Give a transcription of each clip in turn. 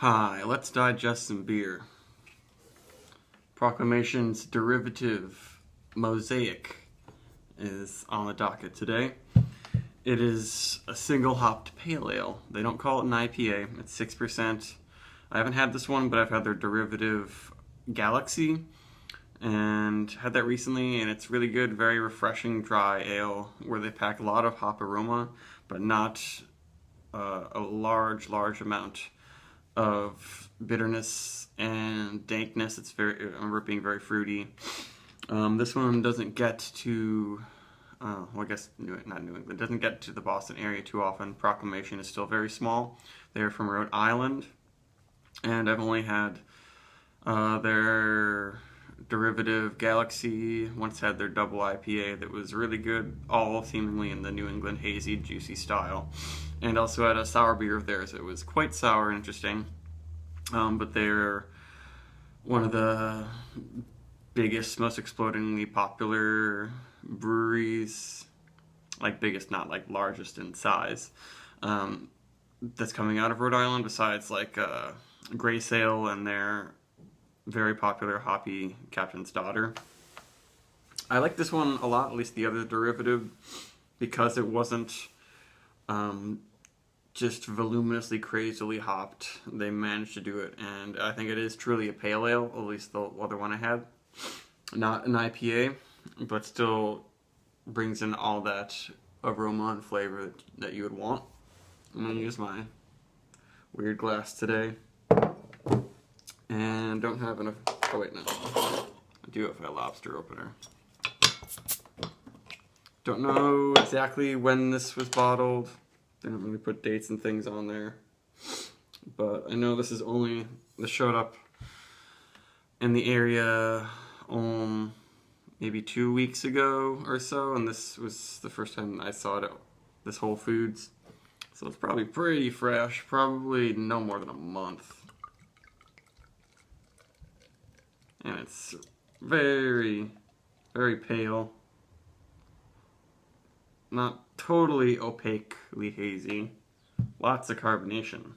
Hi, let's digest some beer. Proclamation's derivative, Mosaic, is on the docket today. It is a single hopped pale ale. They don't call it an IPA, it's 6%. I haven't had this one, but I've had their derivative, Galaxy, and had that recently, and it's really good, very refreshing dry ale where they pack a lot of hop aroma, but not a large amount of bitterness and dankness. It's very, I'm being very fruity. This one doesn't get to, well, I guess not New England, doesn't get to the Boston area too often. Proclamation is still very small. They're from Rhode Island, and I've only had their derivative Galaxy. Once had their double IPA that was really good, all seemingly in the New England hazy, juicy style. And also had a sour beer of theirs. It was quite sour and interesting. But they're one of the biggest, most explodingly popular breweries, like biggest, not like largest in size, that's coming out of Rhode Island, besides like Grey Sail and their very popular hoppy Captain's Daughter. I like this one a lot, at least the other derivative, because it wasn't just voluminously, crazily hopped. They managed to do it, and I think it is truly a pale ale, at least the other one I had. Not an IPA, but still brings in all that aroma and flavor that you would want. I'm going to use my weird glass today. And don't have enough, oh wait, no. I do have a lobster opener. Don't know exactly when this was bottled. They don't really put dates and things on there. But I know this showed up in the area maybe 2 weeks ago or so, and this was the first time I saw it at this Whole Foods. So it's probably pretty fresh, probably no more than a month. And it's very, very pale. Not totally opaquely hazy. Lots of carbonation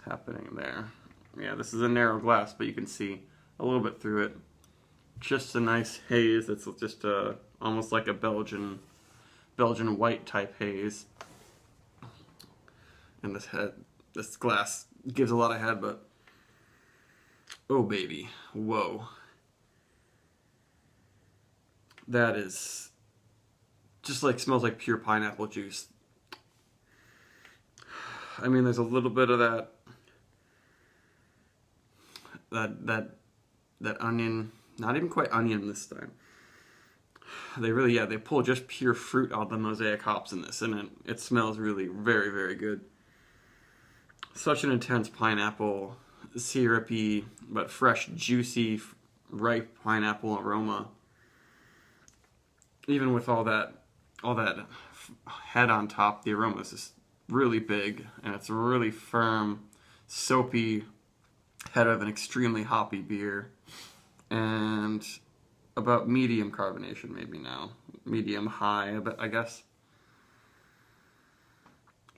happening there. Yeah, this is a narrow glass, but you can see a little bit through it. Just a nice haze that's just almost like a Belgian white type haze. And this glass gives a lot of head, but oh baby, whoa. That is just like, smells like pure pineapple juice. I mean, there's a little bit of that onion, not even quite onion this time. They pull just pure fruit out of the Mosaic hops in this, and it smells really very, very good. Such an intense pineapple, syrupy, but fresh, juicy, ripe pineapple aroma. Even with all that head on top, the aroma is just really big, and it's a really firm, soapy head of an extremely hoppy beer, and about medium carbonation maybe now. Medium high, I guess.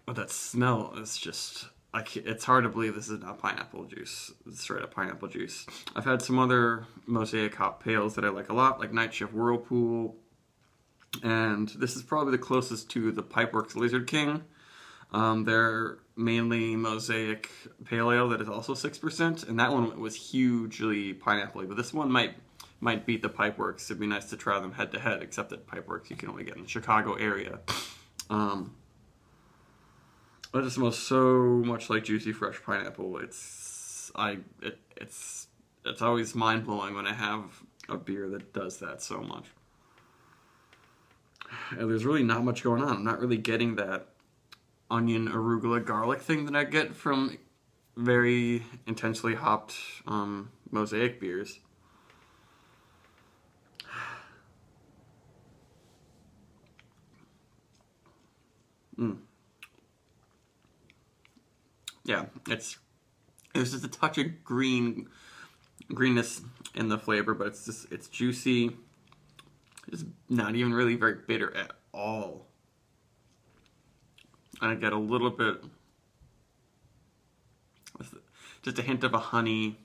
But that smell is just, it's hard to believe this is not pineapple juice. It's straight up pineapple juice. I've had some other Mosaic hop pales that I like a lot, like Night Shift Whirlpool, and this is probably the closest to the Pipeworks Lizard King. They're mainly Mosaic pale ale that is also 6%, and that one was hugely pineapple-y, but this one might beat the Pipeworks. It'd be nice to try them head to head, except that Pipeworks you can only get in the Chicago area. It just smells so much like juicy fresh pineapple. It's always mind-blowing when I have a beer that does that so much. And there's really not much going on. I'm not really getting that onion, arugula, garlic thing that I get from very intensely hopped Mosaic beers. Yeah, there's just a touch of greenness in the flavor, but it's juicy. It's not even really very bitter at all. And I get a little bit just a hint of a honey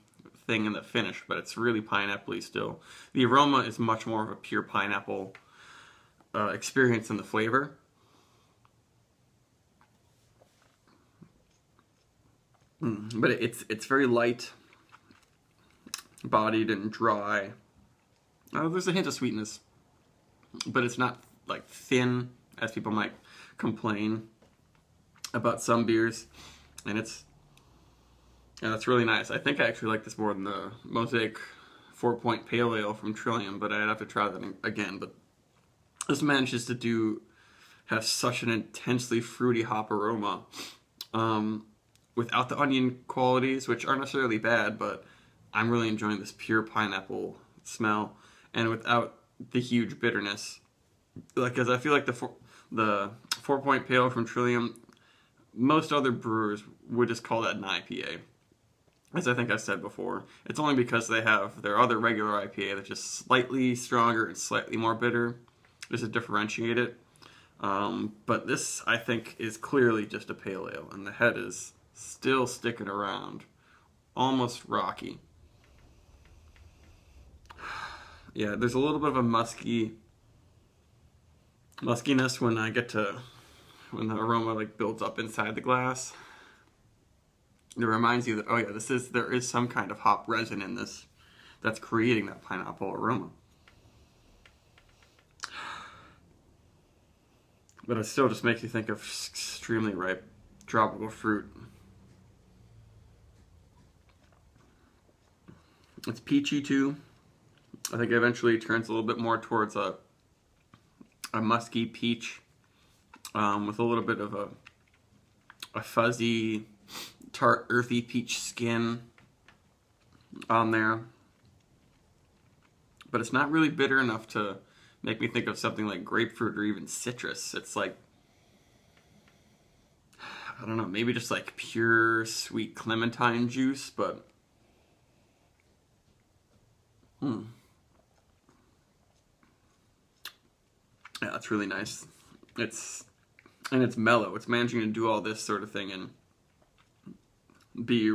thing in the finish, but it's really pineapple-y still. The aroma is much more of a pure pineapple experience than the flavor. But it's very light bodied and dry. There's a hint of sweetness, but it's not like thin as people might complain about some beers, and it's really nice. I think I actually like this more than the Mosaic 4-point Pale Ale from Trillium, but I'd have to try that again. But this manages to have such an intensely fruity hop aroma without the onion qualities, which aren't necessarily bad, but I'm really enjoying this pure pineapple smell, and without the huge bitterness. Like, because I feel like the 4-point Pale from Trillium, most other brewers would just call that an IPA. As I think I said before, it's only because they have their other regular IPA that's just slightly stronger and slightly more bitter, just to differentiate it. But this, I think, is clearly just a pale ale, and the head is still sticking around, almost rocky. Yeah, there's a little bit of a muskiness when the aroma like builds up inside the glass. It reminds you that, oh yeah, there is some kind of hop resin in this that's creating that pineapple aroma. But it still just makes you think of extremely ripe tropical fruit. It's peachy too. I think eventually it turns a little bit more towards a musky peach with a little bit of a fuzzy, tart, earthy peach skin on there. But it's not really bitter enough to make me think of something like grapefruit or even citrus. It's like, I don't know, maybe just like pure sweet clementine juice, but yeah, it's really nice. It's mellow. It's managing to do all this sort of thing and be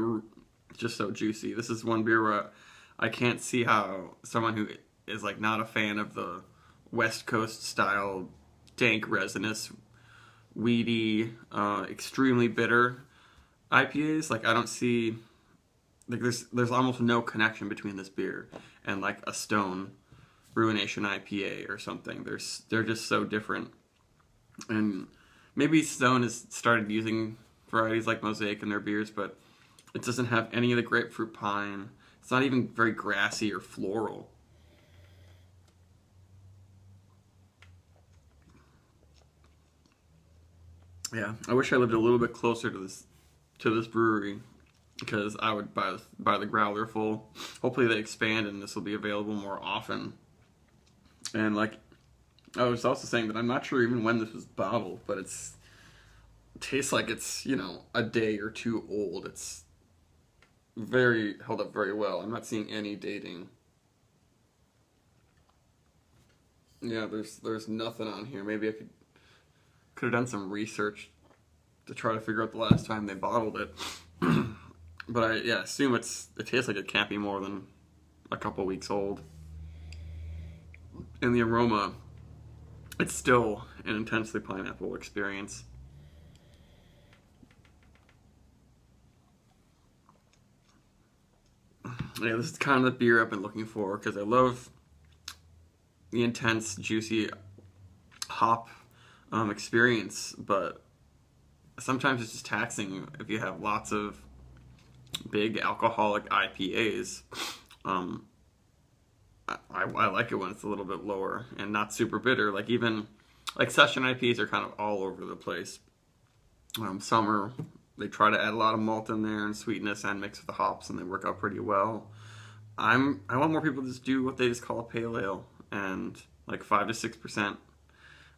just so juicy. This is one beer where I can't see how someone who is like not a fan of the West Coast style dank, resinous, weedy, extremely bitter IPAs, like I don't see, like there's almost no connection between this beer and like a Stone Ruination IPA or something. They're just so different. And maybe Stone has started using varieties like Mosaic in their beers, but it doesn't have any of the grapefruit pine. It's not even very grassy or floral. Yeah, I wish I lived a little bit closer to this brewery, because I would buy the growler full. Hopefully they expand and this will be available more often. And like I was also saying that I'm not sure even when this was bottled, but it tastes like it's, you know, a day or two old. It's held up very well. I'm not seeing any dating. Yeah, there's nothing on here. Maybe I could have done some research to try to figure out the last time they bottled it. But I assume it tastes like it can't be more than a couple weeks old. And the aroma, it's still an intensely pineapple experience. Yeah, this is kind of the beer I've been looking for, because I love the intense, juicy hop experience, but sometimes it's just taxing if you have lots of big alcoholic IPAs. I like it when it's a little bit lower and not super bitter. Like even like session IPAs are kind of all over the place. They try to add a lot of malt in there and sweetness and mix with the hops, and they work out pretty well. I want more people to just do what they just call a pale ale, and like 5 to 6%,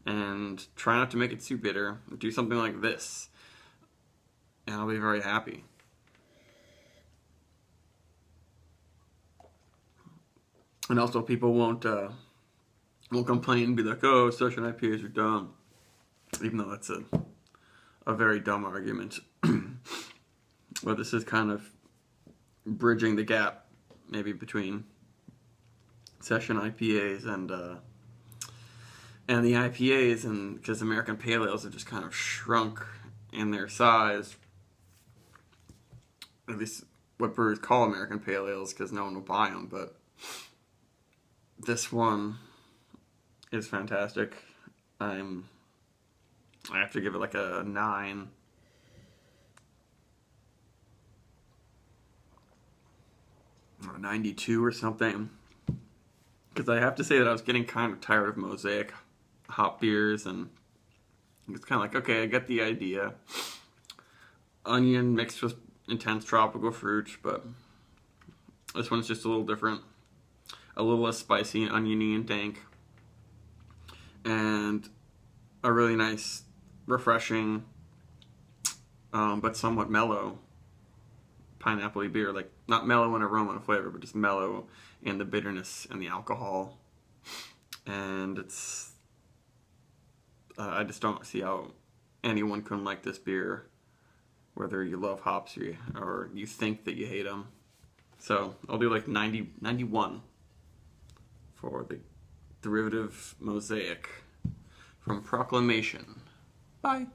and try not to make it too bitter. Do something like this, and I'll be very happy. And also, people won't complain and be like, "Oh, session IPAs are dumb," even though that's a very dumb argument. Well, this is kind of bridging the gap, maybe between session IPAs and the IPAs, and because American Pale Ales have just kind of shrunk in their size. At least what brewers call American Pale Ales, because no one will buy them. But this one is fantastic. I have to give it like a 9. Or 92 or something. Because I have to say that I was getting kind of tired of Mosaic hop beers, and it's kind of like, okay, I get the idea. Onion mixed with intense tropical fruit, but this one's just a little different. A little less spicy and oniony and dank. And a really nice, refreshing, but somewhat mellow pineapple-y beer. Like, not mellow in aroma and flavor, but just mellow in the bitterness and the alcohol. And it's... I just don't see how anyone can like this beer, whether you love hops or you think that you hate them. So I'll do like 91 for the derivative Mosaic from Proclamation. Bye.